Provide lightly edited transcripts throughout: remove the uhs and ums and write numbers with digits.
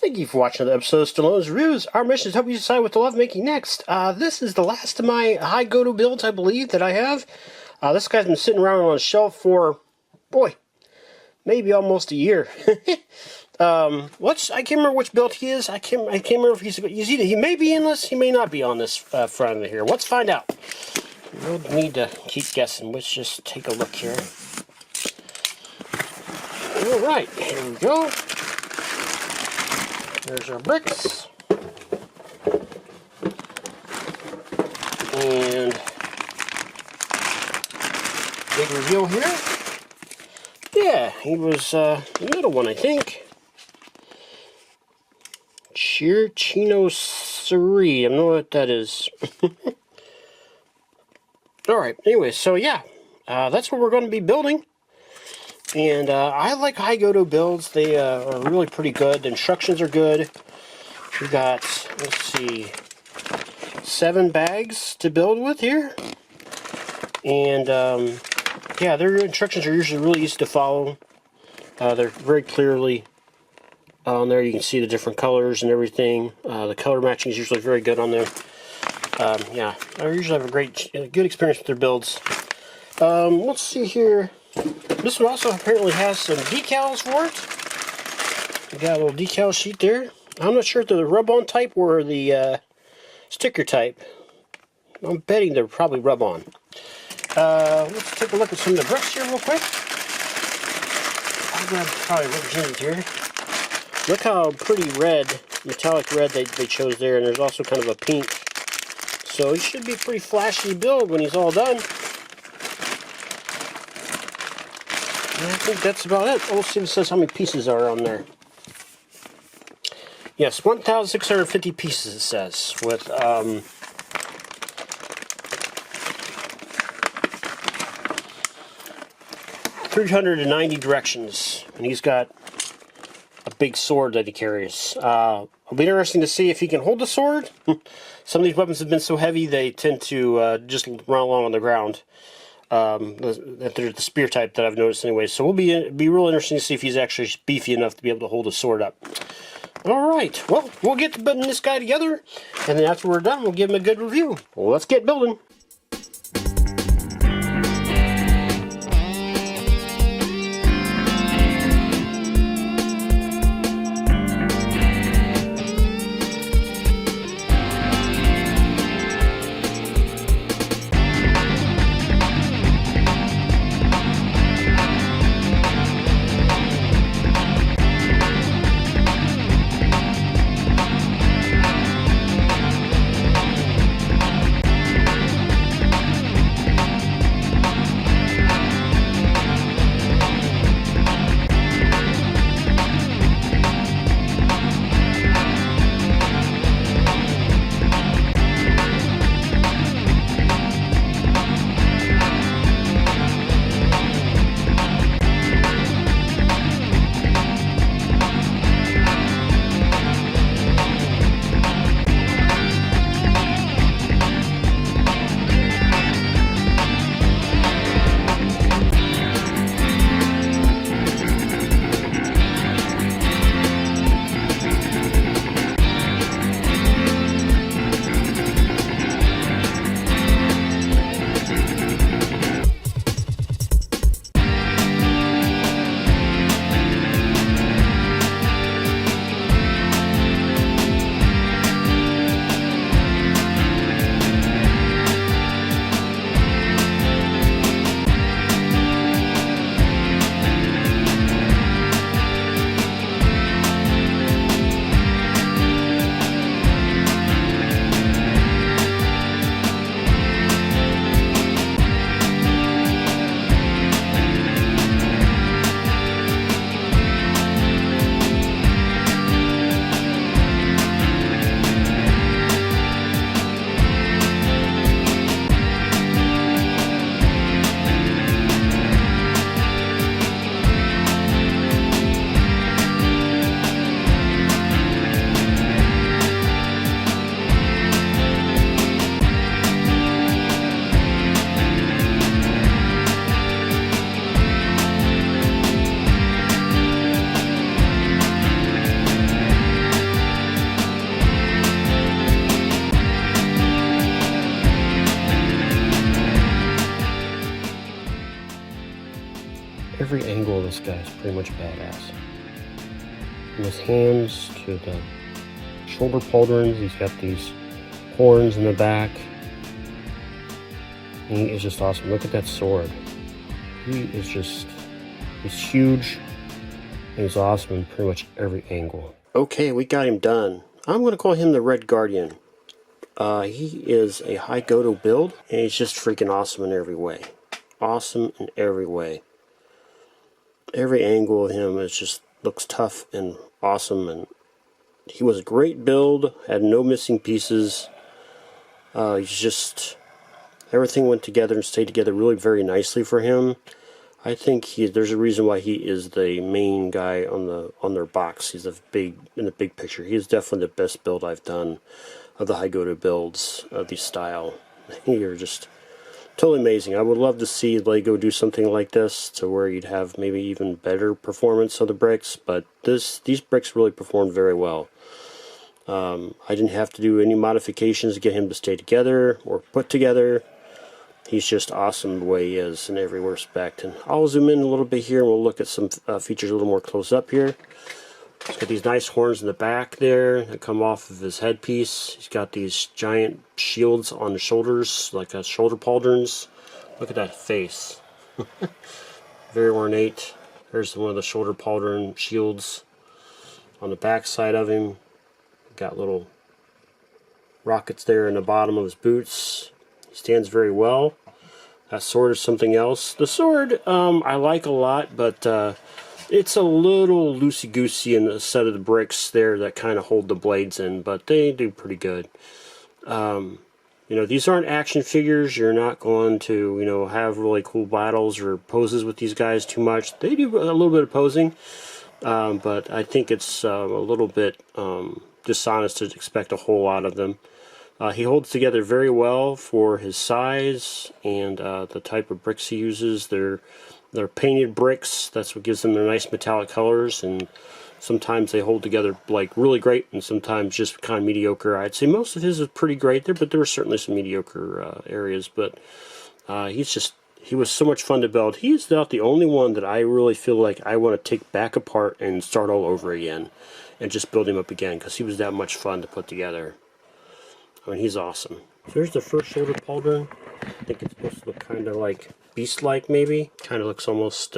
Thank you for watching another episode of TEMU'S Reviews. Our mission is to help you decide what to love making next. This is the last of my high Godo builds, I believe, that I have. This guy's been sitting around on a shelf for, boy, maybe almost a year. I can't remember which build he is. I can't remember if he may be in this, he may not be on this front of here. Let's find out. We don't need to keep guessing. Let's just take a look here. Alright, here we go. There's our bricks. And big reveal here. Yeah, he was the middle one, I think. Chino-Suri. I don't know what that is. Alright, anyway, so yeah. That's what we're going to be building. And I like high Godo builds. They are really pretty good. The instructions are good. We got, let's see, 7 bags to build with here. And yeah, their instructions are usually really easy to follow. They're very clearly on there. You can see the different colors and everything. The color matching is usually very good on there. Yeah, I usually have a good experience with their builds. Let's see here. This one also apparently has some decals for it. We got a little decal sheet there. I'm not sure if they're the rub-on type or the sticker type. I'm betting they're probably rub-on. Let's take a look at some of the bricks here real quick. I'm going to probably represent here. Look how pretty red, metallic red they chose there, and there's also kind of a pink. So it should be a pretty flashy build when he's all done. I think that's about it. We'll see if it says how many pieces are on there. Yes, 1,650 pieces it says, with 390 directions. And he's got a big sword that he carries. It'll be interesting to see if he can hold the sword. Some of these weapons have been so heavy they tend to just run along on the ground. That they're the spear type that I've noticed anyway. So it'll be real interesting to see if he's actually beefy enough to be able to hold a sword up. Alright, well, we'll get to building this guy together, and then after we're done, we'll give him a good review. Well, let's get building. every angle of this guy is pretty much badass. From his hands to the shoulder pauldrons, he's got these horns in the back. He is just awesome. Look at that sword. He's huge. He's awesome in pretty much every angle. Okay, we got him done. I'm going to call him the Red Guardian. He is a high Godo build, and he's just freaking awesome in every way. Awesome in every way. Every angle of him looks tough and awesome, and he was a great build, had no missing pieces. Everything went together and stayed together really very nicely for him. I think there's a reason why he is the main guy on their box. He's in the big picture. He is definitely the best build I've done of the high Godo builds of this style. You're just totally amazing. I would love to see LEGO do something like this to where you'd have maybe even better performance of the bricks, but these bricks really performed very well. I didn't have to do any modifications to get him to stay together or put together. He's just awesome the way he is in every respect. And I'll zoom in a little bit here and we'll look at some features a little more close up here. He's got these nice horns in the back there that come off of his headpiece. He's got these giant shields on the shoulders, like shoulder pauldrons. Look at that face. Very ornate. There's one of the shoulder pauldron shields on the back side of him. Got little rockets there in the bottom of his boots. He stands very well. That sword is something else. The sword I like a lot, but it's a little loosey-goosey in the set of the bricks there that kind of hold the blades in, but they do pretty good. These aren't action figures. You're not going to, have really cool battles or poses with these guys too much. They do a little bit of posing, but I think it's a little bit dishonest to expect a whole lot of them. He holds together very well for his size and the type of bricks he uses. They're painted bricks. That's what gives them their nice metallic colors, and sometimes they hold together like really great and sometimes just kind of mediocre. I'd say most of his is pretty great there, but there were certainly some mediocre areas. But he was so much fun to build. He is not the only one that I really feel like I want to take back apart and start all over again and just build him up again, because he was that much fun to put together. I mean, he's awesome. So here's the first shoulder pauldron. I think it's supposed to look kind of like beast-like, maybe. Kind of looks almost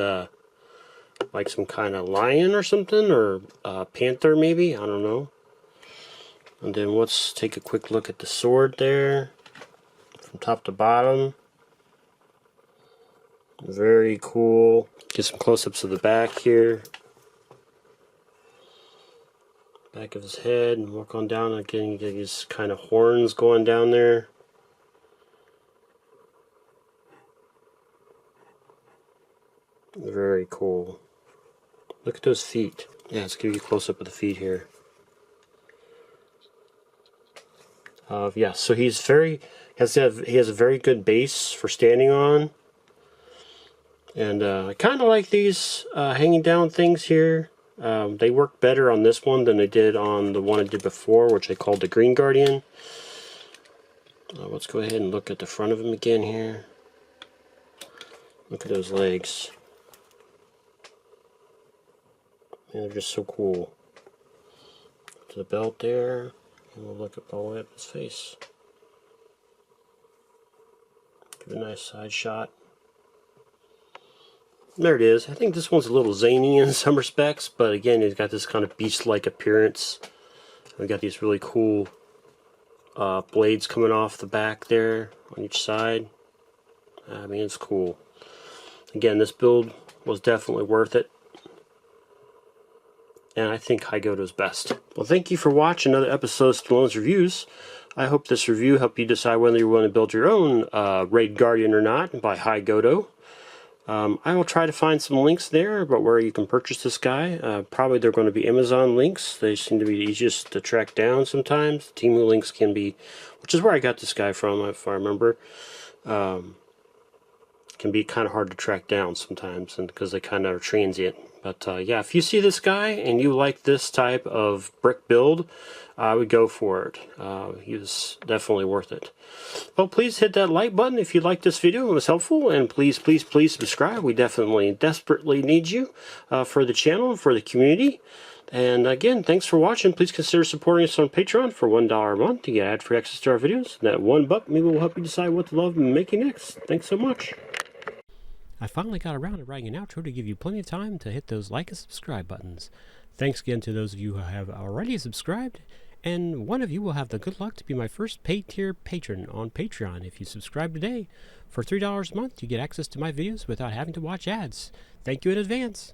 like some kind of lion or something, or panther maybe. I don't know. And then let's take a quick look at the sword there, from top to bottom. Very cool. Get some close-ups of the back here. Back of his head, and walk on down again. You get these kind of horns going down there. Very cool. Look at those feet. Yeah, let's give you a close up of the feet here. Yeah, so he has a very good base for standing on, and I kind of like these hanging down things here. They work better on this one than they did on the one I did before, which I called the Green Guardian. Let's go ahead and look at the front of him again here. Look at those legs. Man, they're just so cool. To the belt there, and we'll look up all the way up his face. Give a nice side shot. There it is. I think this one's a little zany in some respects, but again, he's got this kind of beast-like appearance. We got these really cool blades coming off the back there on each side. I mean, it's cool. Again, this build was definitely worth it, and I think high Godo's best. Well, thank you for watching another episode of Stallone's Reviews. I hope this review helped you decide whether you want to build your own Red Guardian or not by high Godo. I will try to find some links there about where you can purchase this guy. Probably they're going to be Amazon links. They seem to be the easiest to track down sometimes. Temu links can be, which is where I got this guy from, if I remember. Can be kind of hard to track down sometimes, and because they kind of are transient. But yeah, if you see this guy and you like this type of brick build, I would go for it. He was definitely worth it. Well, please hit that like button if you liked this video and it was helpful, and please, please, please subscribe. We definitely, desperately need you for the channel and for the community. And again, thanks for watching. Please consider supporting us on Patreon for $1 a month to get ad-free access to our videos. And that $1 maybe will help you decide what to love and making next. Thanks so much. I finally got around to writing an outro to give you plenty of time to hit those like and subscribe buttons. Thanks again to those of you who have already subscribed, and one of you will have the good luck to be my first paid tier patron on Patreon if you subscribe today. For $3 a month, you get access to my videos without having to watch ads. Thank you in advance.